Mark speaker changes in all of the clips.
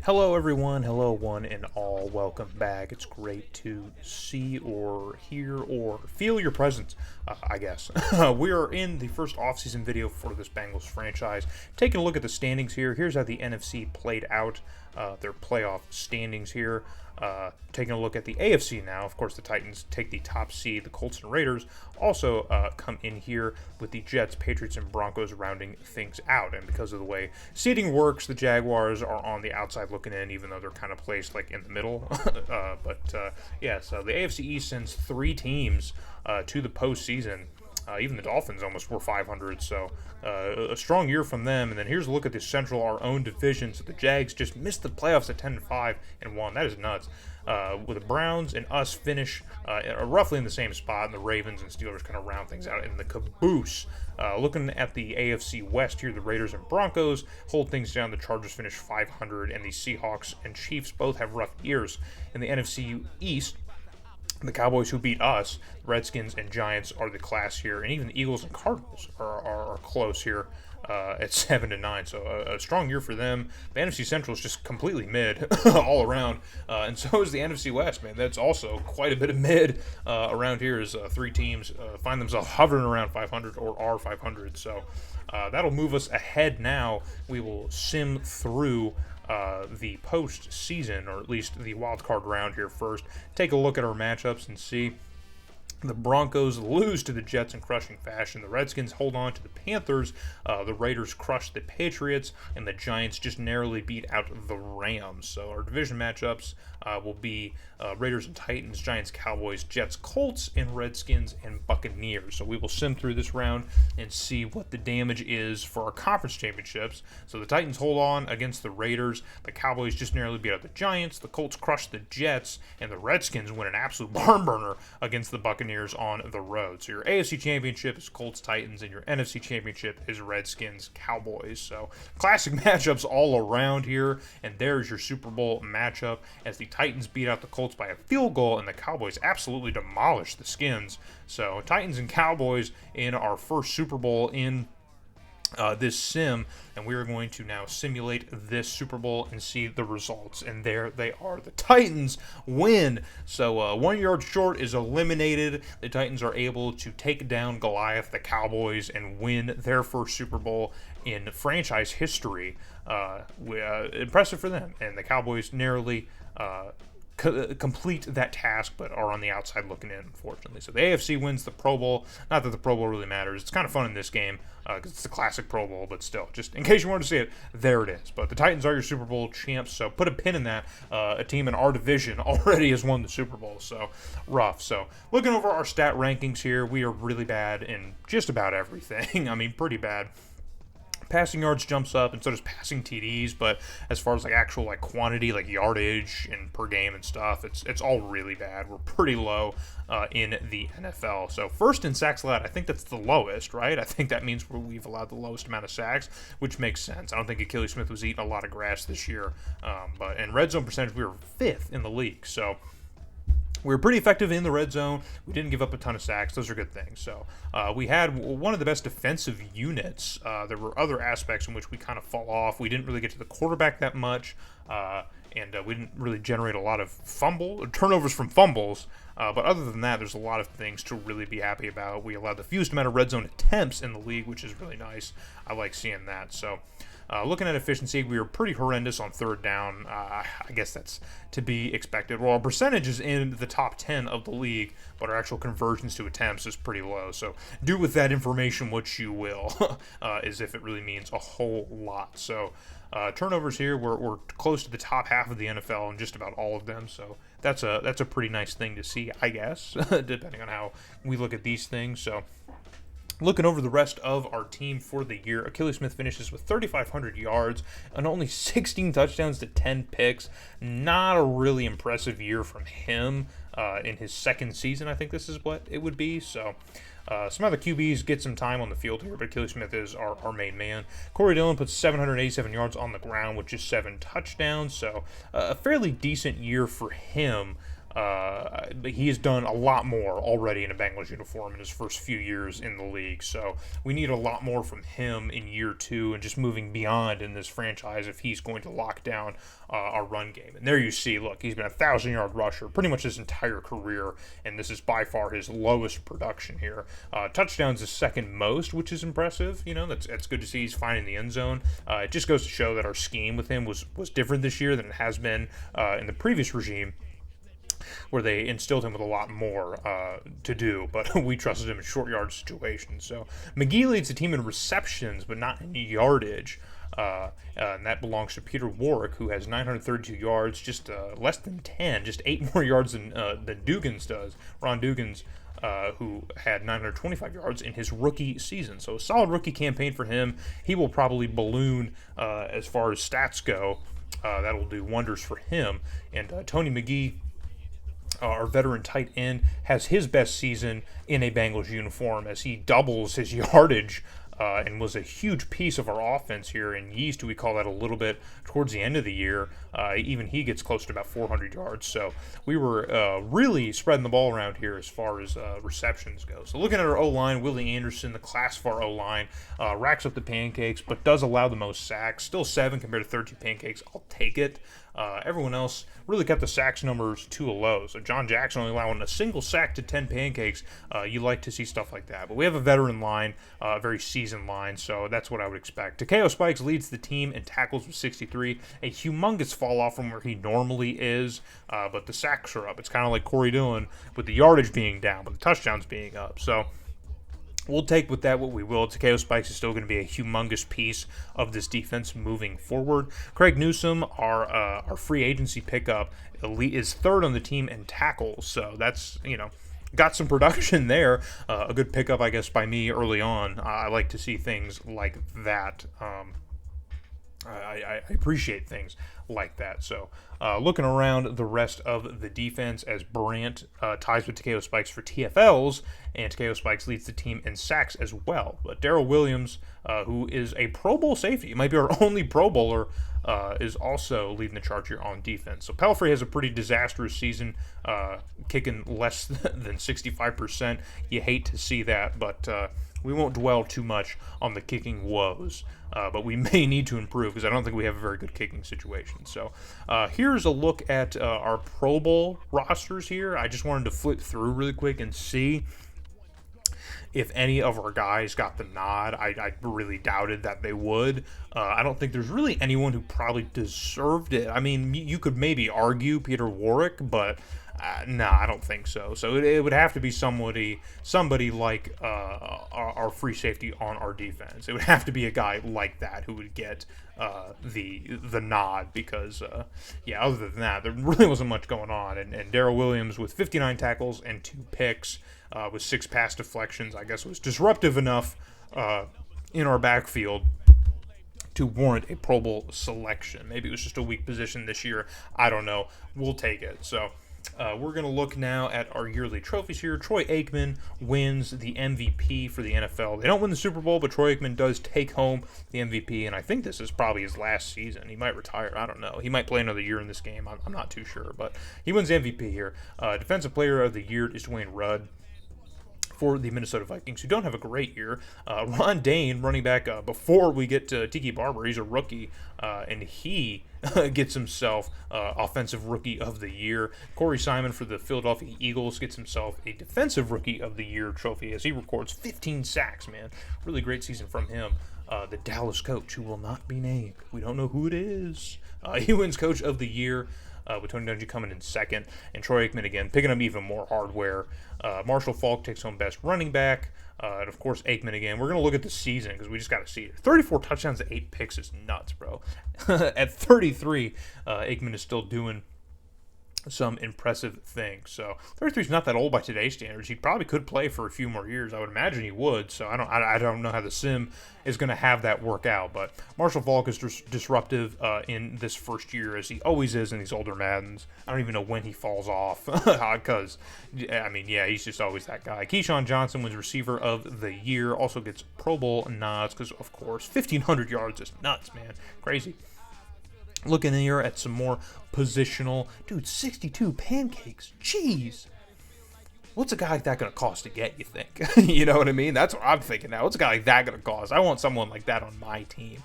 Speaker 1: Hello, everyone. Hello, one and all. Welcome back. It's great to see or hear or feel your presence, I guess. We are in the first offseason video for this Bengals franchise. Taking a look at the standings here. Here's how the NFC played out, their playoff standings here. Taking a look at the AFC now. Of course, the Titans take the top seed. The Colts and Raiders also come in here with the Jets, Patriots, and Broncos rounding things out. And because of the way seeding works, the Jaguars are on the outside looking in, even though they're kind of placed like in the middle. Yeah, so the AFC East sends three teams to the postseason. Even the Dolphins almost were 500, so a strong year from them. And then here's a look at the Central, our own division. So the Jags just missed the playoffs at 10-5 and won. That is nuts. With the Browns and us finish roughly in the same spot, and the Ravens and Steelers kind of round things out in the caboose. Looking at the AFC West here, the Raiders and Broncos hold things down. The Chargers finish 500, and the Seahawks and Chiefs both have rough years. In the NFC East, the Cowboys, who beat us, Redskins and Giants are the class here, and even the Eagles and Cardinals are close here at 7-9. So a strong year for them. The NFC Central is just completely mid all around, and so is the NFC West. Man, that's also quite a bit of mid around here. As three teams find themselves hovering around 500 or are 500. So that'll move us ahead. Now we will sim through the postseason, or at least the wild card round here first. Take a look at our matchups and see. The Broncos lose to the Jets in crushing fashion. The Redskins hold on to the Panthers. The Raiders crush the Patriots, and the Giants just narrowly beat out the Rams. So our division matchups will be Raiders and Titans, Giants, Cowboys, Jets, Colts, and Redskins and Buccaneers. So we will sim through this round and see what the damage is for our conference championships. So the Titans hold on against the Raiders. The Cowboys just narrowly beat out the Giants. The Colts crush the Jets, and the Redskins win an absolute barn burner against the Buccaneers on the road. So your AFC Championship is Colts, Titans, and your NFC Championship is Redskins, Cowboys. So classic matchups all around here, and there's your Super Bowl matchup as the Titans beat out the Colts by a field goal, and the Cowboys absolutely demolished the Skins. So Titans and Cowboys in our first Super Bowl in this sim, and we are going to now simulate this Super Bowl and see the results. And there they are. The Titans win. So 1 yard short is eliminated. The Titans are able to take down Goliath, the Cowboys, and win their first Super Bowl in franchise history. Impressive for them. And the Cowboys narrowly complete that task, but are on the outside looking in, unfortunately. So the AFC wins the Pro Bowl. Not that the Pro Bowl really matters. It's kind of fun in this game because it's the classic Pro Bowl, but still, just in case you wanted to see it, there it is. But the Titans are your Super Bowl champs, so put a pin in that. A team in our division already has won the Super Bowl, so rough. So looking over our stat rankings here, we are really bad in just about everything. I mean, pretty bad. Passing yards jumps up, and so does passing TDs, but as far as like actual like quantity, like yardage and per game and stuff, it's all really bad. We're pretty low in the NFL. So first in sacks allowed, I think that's the lowest, right? I think that means we've allowed the lowest amount of sacks, which makes sense. I don't think Achilles Smith was eating a lot of grass this year, but in red zone percentage, we were 5th in the league. So we were pretty effective in the red zone. We didn't give up a ton of sacks. Those are good things. So we had one of the best defensive units. There were other aspects in which we kind of fall off. We didn't really get to the quarterback that much, and we didn't really generate a lot of turnovers from fumbles. But other than that, there's a lot of things to really be happy about. We allowed the fewest amount of red zone attempts in the league, which is really nice. I like seeing that. So looking at efficiency, we were pretty horrendous on third down. I guess that's to be expected. Well, our percentage is in the top 10 of the league, but our actual conversions to attempts is pretty low. So do with that information what you will, as if it really means a whole lot. So turnovers here, we're close to the top half of the NFL in just about all of them. So that's a pretty nice thing to see, I guess, depending on how we look at these things. So looking over the rest of our team for the year, Achilles Smith finishes with 3,500 yards and only 16 touchdowns to 10 picks. Not a really impressive year from him in his second season. I think this is what it would be. So some other QBs get some time on the field here, but Achilles Smith is our main man. Corey Dillon puts 787 yards on the ground with just 7 touchdowns. So a fairly decent year for him. But he has done a lot more already in a Bengals uniform in his first few years in the league. So we need a lot more from him in year 2 and just moving beyond in this franchise if he's going to lock down our run game. And there you see, look, he's been a 1,000-yard rusher pretty much his entire career, and this is by far his lowest production here. Touchdowns is second most, which is impressive. You know, that's good to see. He's finding the end zone. It just goes to show that our scheme with him was different this year than it has been in the previous regime, where they instilled him with a lot more to do, but we trusted him in short yard situations. So McGee leads the team in receptions, but not in yardage. And that belongs to Peter Warrick, who has 932 yards, just less than 10, just 8 more yards than Dugans does. Ron Dugans, who had 925 yards in his rookie season. So a solid rookie campaign for him. He will probably balloon as far as stats go. That'll do wonders for him. And Tony McGee, our veteran tight end, has his best season in a Bengals uniform as he doubles his yardage and was a huge piece of our offense here. And Yeast, we call that a little bit towards the end of the year. Even he gets close to about 400 yards. So we were really spreading the ball around here as far as receptions go. So looking at our O-line, Willie Anderson, the class of our O-line, racks up the pancakes, but does allow the most sacks. Still 7 compared to 13 pancakes. I'll take it. Everyone else really kept the sacks numbers to a low. So John Jackson only allowing a single sack to 10 pancakes. You like to see stuff like that. But we have a veteran line, a very seasoned line, so that's what I would expect. Takeo Spikes leads the team in tackles with 63. A humongous fall off from where he normally is, but the sacks are up. It's kind of like Corey Dillon with the yardage being down, but the touchdowns being up. So we'll take with that what we will. Takeo Spikes is still going to be a humongous piece of this defense moving forward. Craig Newsome, our free agency pickup, is third on the team in tackles. So that's, got some production there. A good pickup, I guess, by me early on. I like to see things like that. I appreciate things like that. So looking around the rest of the defense, as Brandt ties with Takeo Spikes for TFLs, and Takeo Spikes leads the team in sacks as well. But Darrell Williams, who is a Pro Bowl safety, might be our only Pro Bowler, is also leading the charge here on defense. So Pelfrey has a pretty disastrous season, kicking less than 65%. You hate to see that, but we won't dwell too much on the kicking woes, but we may need to improve because I don't think we have a very good kicking situation. So here's a look at our Pro Bowl rosters here. I just wanted to flip through really quick and see if any of our guys got the nod. I really doubted that they would. I don't think there's really anyone who probably deserved it. I mean, you could maybe argue Peter Warrick, but no, I don't think so. So it would have to be somebody like our free safety on our defense. It would have to be a guy like that who would get the nod because, other than that, there really wasn't much going on. And Darrell Williams with 59 tackles and 2 picks with 6 pass deflections, I guess, was disruptive enough in our backfield to warrant a Pro Bowl selection. Maybe it was just a weak position this year. I don't know. We'll take it. So we're going to look now at our yearly trophies here. Troy Aikman wins the MVP for the NFL. They don't win the Super Bowl, but Troy Aikman does take home the MVP, and I think this is probably his last season. He might retire. I don't know. He might play another year in this game. I'm not too sure, but he wins the MVP here. Defensive Player of the Year is Dwayne Rudd for the Minnesota Vikings, who don't have a great year. Ron Dane, running back, before we get to Tiki Barber, he's a rookie, and he gets himself Offensive Rookie of the Year. Corey Simon for the Philadelphia Eagles gets himself a Defensive Rookie of the Year trophy as he records 15 sacks, man. Really great season from him. The Dallas coach, who will not be named. We don't know who it is. He wins Coach of the Year. With Tony Dungy coming in second, and Troy Aikman again picking up even more hardware. Marshall Faulk takes home best running back, and of course Aikman again. We're going to look at the season because we just got to see it. 34 touchdowns to 8 picks is nuts, bro. At 33, Aikman is still doing some impressive things. So 33 is not that old by today's standards. He probably could play for a few more years. I would imagine he would. So I don't know how the sim is going to have that work out. But Marshall Faulk is disruptive in this first year, as he always is in these older Maddens. I don't even know when he falls off because, he's just always that guy. Keyshawn Johnson wins Receiver of the Year. Also gets Pro Bowl nods because, of course, 1,500 yards is nuts, man. Crazy. Looking here at some more positional. Dude, 62 pancakes. Jeez. What's a guy like that going to cost to get, you think? You know what I mean? That's what I'm thinking now. What's a guy like that going to cost? I want someone like that on my team.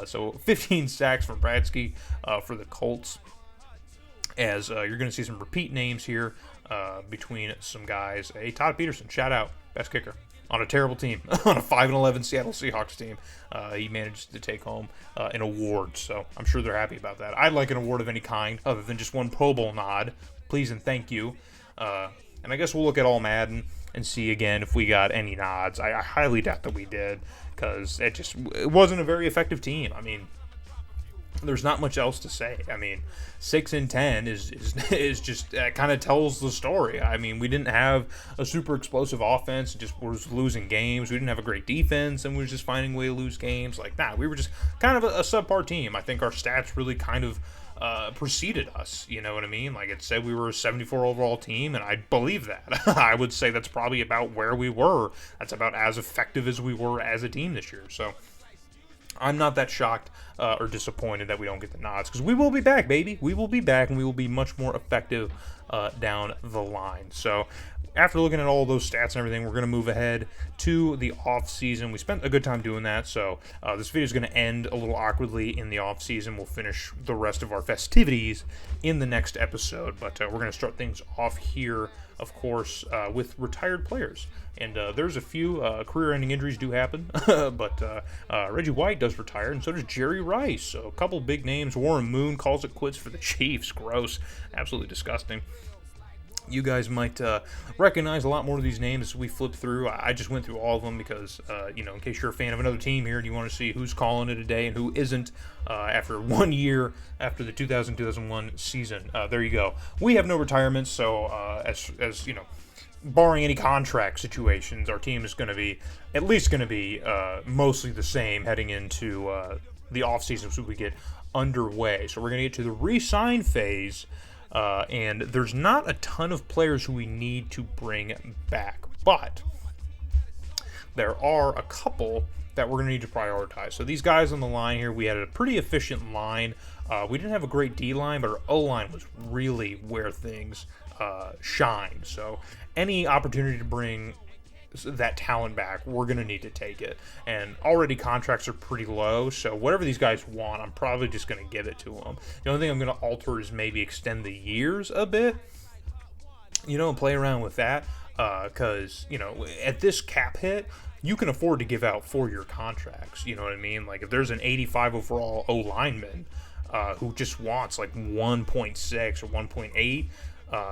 Speaker 1: So 15 sacks from Bradsky for the Colts. As you're going to see some repeat names here between some guys. Hey, Todd Peterson, shout out. Best kicker. On a terrible team, on a 5-11 Seattle Seahawks team, he managed to take home an award, so I'm sure they're happy about that. I'd like an award of any kind, other than just one Pro Bowl nod. Please and thank you. And I guess we'll look at all Madden and see again if we got any nods. I highly doubt that we did, because it wasn't a very effective team. I mean, there's not much else to say. I mean, 6-10 is just kind of tells the story. I mean, we didn't have a super explosive offense, just was losing games. We didn't have a great defense, and we were just finding a way to lose games. Like, we were just kind of a subpar team. I think our stats really kind of preceded us. You know what I mean? Like, it said we were a 74 overall team, and I believe that. I would say that's probably about where we were. That's about as effective as we were as a team this year. So I'm not that shocked or disappointed that we don't get the nods, because we will be back, baby. We will be back, and we will be much more effective down the line. So after looking at all those stats and everything, we're going to move ahead to the off-season. We spent a good time doing that, so this video is going to end a little awkwardly in the off-season. We'll finish the rest of our festivities in the next episode, but we're going to start things off here, of course, with retired players. And there's a few career-ending injuries do happen, but Reggie White does retire, and so does Jerry Rice. So a couple big names. Warren Moon calls it quits for the Chiefs. Gross. Absolutely disgusting. You guys might recognize a lot more of these names as we flip through. I just went through all of them because, in case you're a fan of another team here and you want to see who's calling it a day and who isn't after 1 year after the 2000-2001 season. There you go. We have no retirements, so as barring any contract situations, our team is going to be mostly the same heading into the offseason as we get underway. So we're going to get to the re-sign phase. And there's not a ton of players who we need to bring back, but there are a couple that we're going to need to prioritize. So these guys on the line here, we had a pretty efficient line. We didn't have a great D-line, but our O-line was really where things shined. So any opportunity to bring that talent back, we're going to need to take it. And already contracts are pretty low, so whatever these guys want, I'm probably just going to give it to them. The only thing I'm going to alter is maybe extend the years a bit, and play around with that, because, at this cap hit, you can afford to give out 4-year contracts, you know what I mean? Like, if there's an 85 overall O-lineman who just wants, like, 1.6 or 1.8,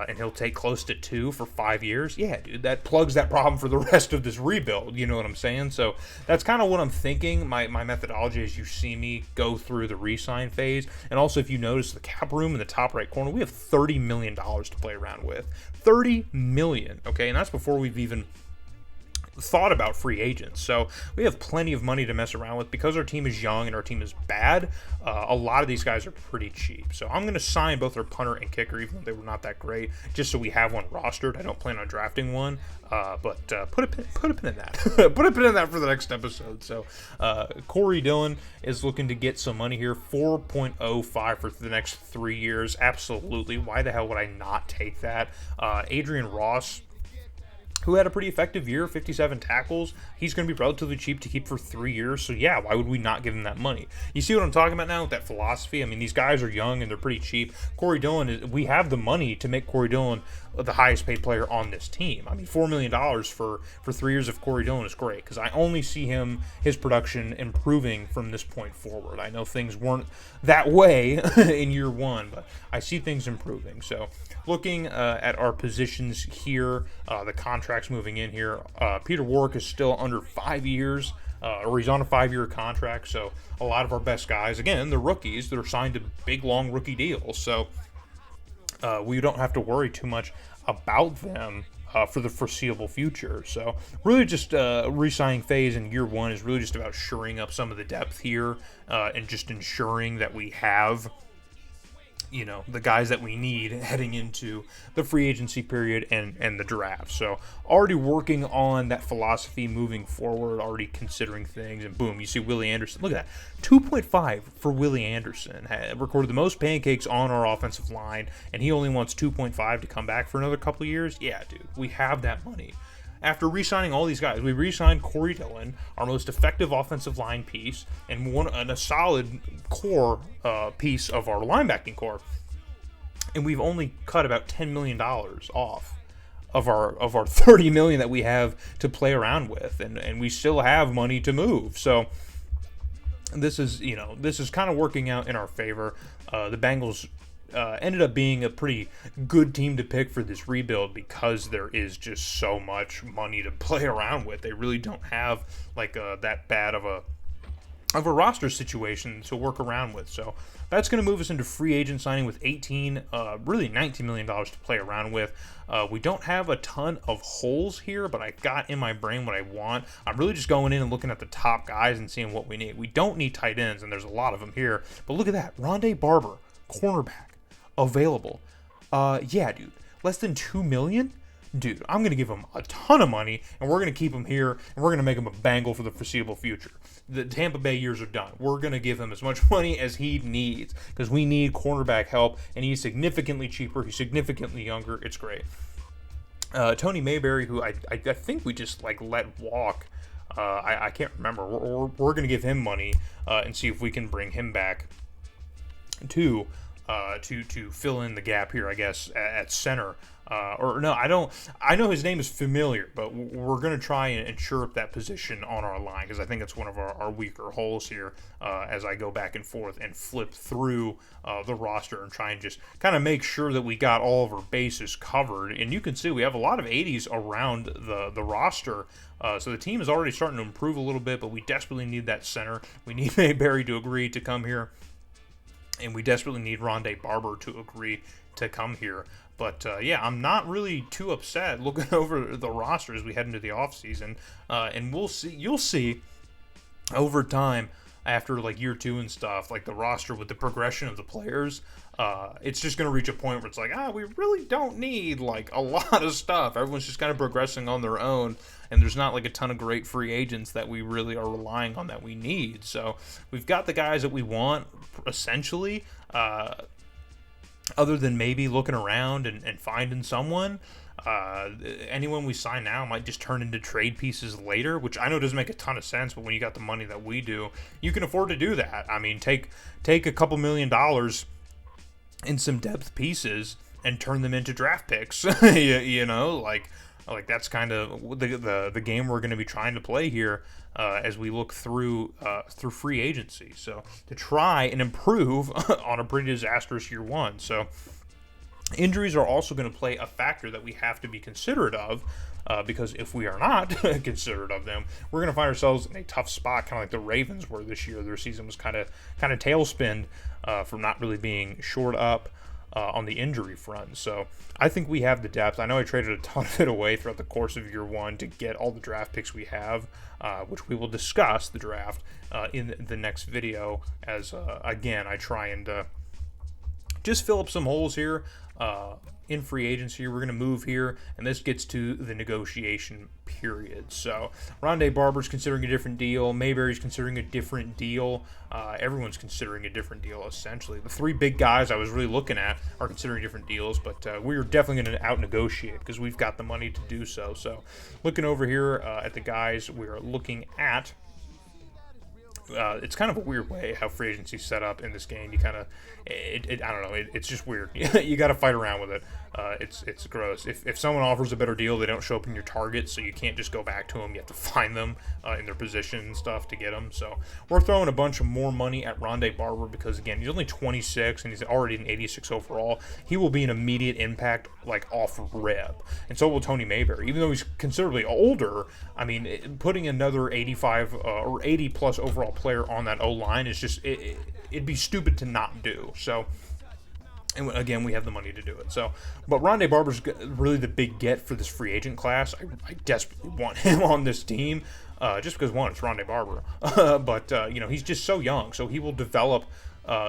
Speaker 1: and he'll take close to 2 for 5 years. Yeah, dude, that plugs that problem for the rest of this rebuild. You know what I'm saying? So that's kind of what I'm thinking. My methodology as you see me go through the re-sign phase. And also, if you notice the cap room in the top right corner, we have $30 million to play around with. $30 million, okay? And that's before we've even thought about free agents. So we have plenty of money to mess around with. Because our team is young and our team is bad, a lot of these guys are pretty cheap. So I'm going to sign both our punter and kicker, even though they were not that great, just so we have one rostered. I don't plan on drafting one, but put a pin in that. Put a pin in that for the next episode. So Corey Dillon is looking to get some money here, 4.05 for the next 3 years. Absolutely. Why the hell would I not take that? Adrian Ross, who had a pretty effective year, 57 tackles. He's going to be relatively cheap to keep for 3 years. So, yeah, why would we not give him that money? You see what I'm talking about now with that philosophy? I mean, these guys are young and they're pretty cheap. Corey Dillon, we have the money to make Corey Dillon the highest paid player on this team. I mean, $4 million for 3 years of Corey Dillon is great, because I only see his production improving from this point forward. I know things weren't that way in year one, but I see things improving. So looking at our positions here, the contracts moving in here, Peter Warrick is still under 5 years, or he's on a 5-year contract. So a lot of our best guys, again, the rookies, that are signed to big, long rookie deals. So we don't have to worry too much about them for the foreseeable future. So really just re-signing phase in year one is really just about shoring up some of the depth here and just ensuring that we have the guys that we need heading into the free agency period and the draft. So already working on that philosophy moving forward, already considering things, and boom, you see Willie Anderson. Look at that, 2.5 for Willie Anderson. Recorded the most pancakes on our offensive line, and he only wants 2.5 to come back for another couple of years. Yeah, dude, we have that money. After re-signing all these guys, we re-signed Corey Dillon, our most effective offensive line piece, and a solid core piece of our linebacking core. And we've only cut about $10 million off of our $30 million that we have to play around with, and we still have money to move. So this is kind of working out in our favor. The Bengals ended up being a pretty good team to pick for this rebuild because there is just so much money to play around with. They really don't have like that bad of a roster situation to work around with. So that's going to move us into free agent signing with really $19 million to play around with. We don't have a ton of holes here, but I got in my brain what I want. I'm really just going in and looking at the top guys and seeing what we need. We don't need tight ends, and there's a lot of them here. But look at that. Rondé Barber, cornerback, available. Yeah, dude. Less than $2 million? Dude, I'm going to give him a ton of money, and we're going to keep him here, and we're going to make him a Bengal for the foreseeable future. The Tampa Bay years are done. We're going to give him as much money as he needs because we need cornerback help, and he's significantly cheaper. He's significantly younger. It's great. Tony Mayberry, who I think we just let walk. I can't remember. We're going to give him money and see if we can bring him back to fill in the gap here, I guess, at center. Or no, I don't. I know his name is familiar, but we're going to try and ensure up that position on our line because I think it's one of our weaker holes here as I go back and forth and flip through the roster and try and just kind of make sure that we got all of our bases covered. And you can see we have a lot of 80s around the roster. So the team is already starting to improve a little bit, but we desperately need that center. We need Mayberry to agree to come here. And we desperately need Rondé Barber to agree to come here. But, yeah, I'm not really too upset looking over the roster as we head into the offseason. And we'll see. You'll see over time after, year 2 and stuff, the roster with the progression of the players, it's just going to reach a point where it's we really don't need, a lot of stuff. Everyone's just kind of progressing on their own. And there's not, a ton of great free agents that we really are relying on that we need. So we've got the guys that we want, essentially, other than maybe looking around and finding someone. Anyone we sign now might just turn into trade pieces later, which I know doesn't make a ton of sense, but when you got the money that we do, you can afford to do that. I mean, take a couple $1 million in some depth pieces and turn them into draft picks. That's kind of the game we're going to be trying to play here as we look through free agency. So to try and improve on a pretty disastrous year 1. So injuries are also going to play a factor that we have to be considerate of because if we are not considerate of them, we're going to find ourselves in a tough spot, kind of like the Ravens were this year. Their season was kind of tailspin from not really being shored up on the injury front. So I think we have the depth. I know I traded a ton of it away throughout the course of year 1 to get all the draft picks we have, which we will discuss the draft in the next video as, again, I try and just fill up some holes here in free agency. We're going to move here, and this gets to the negotiation period. So Rondé Barber's considering a different deal. Mayberry's considering a different deal. Everyone's considering a different deal, essentially. The 3 big guys I was really looking at are considering different deals, but we're definitely going to out-negotiate because we've got the money to do so. So looking over here at the guys we're looking at, it's kind of a weird way how free agency's set up in this game. You kind of, I don't know, it's just weird. You got to fight around with it. It's gross. If someone offers a better deal, they don't show up in your target, so you can't just go back to them. You have to find them in their position and stuff to get them. So we're throwing a bunch of more money at Rondé Barber because, again, he's only 26 and he's already an 86 overall. He will be an immediate impact, off rip. And so will Tony Mayberry. Even though he's considerably older, I mean, putting another 85 or 80-plus overall player on that O-line is just, it'd be stupid to not do. So, and again, we have the money to do it. So, but Rondé Barber's really the big get for this free agent class. I desperately want him on this team, just because, one, it's Rondé Barber. But, he's just so young, so he will develop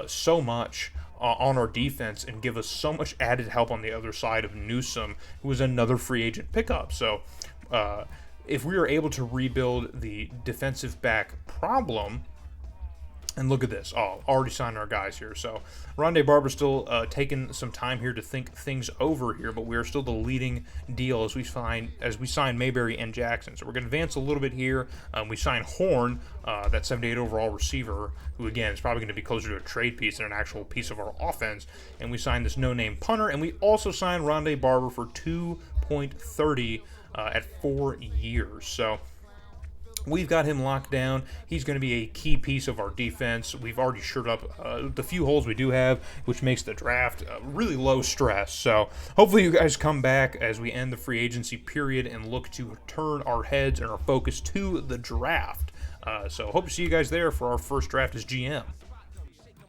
Speaker 1: so much on our defense and give us so much added help on the other side of Newsome, who was another free agent pickup. So if we are able to rebuild the defensive back problem, and look at this. Oh, already signed our guys here. So Rondé Barber's still taking some time here to think things over here, but we are still the leading deal as we sign Mayberry and Jackson. So we're going to advance a little bit here. We sign Horn, that 78 overall receiver, who again is probably going to be closer to a trade piece than an actual piece of our offense. And we signed this no-name punter, and we also signed Rondé Barber for $2.30 at 4 years. So we've got him locked down. He's going to be a key piece of our defense. We've already shored up the few holes we do have, which makes the draft really low stress. So hopefully you guys come back as we end the free agency period and look to turn our heads and our focus to the draft. So hope to see you guys there for our first draft as GM.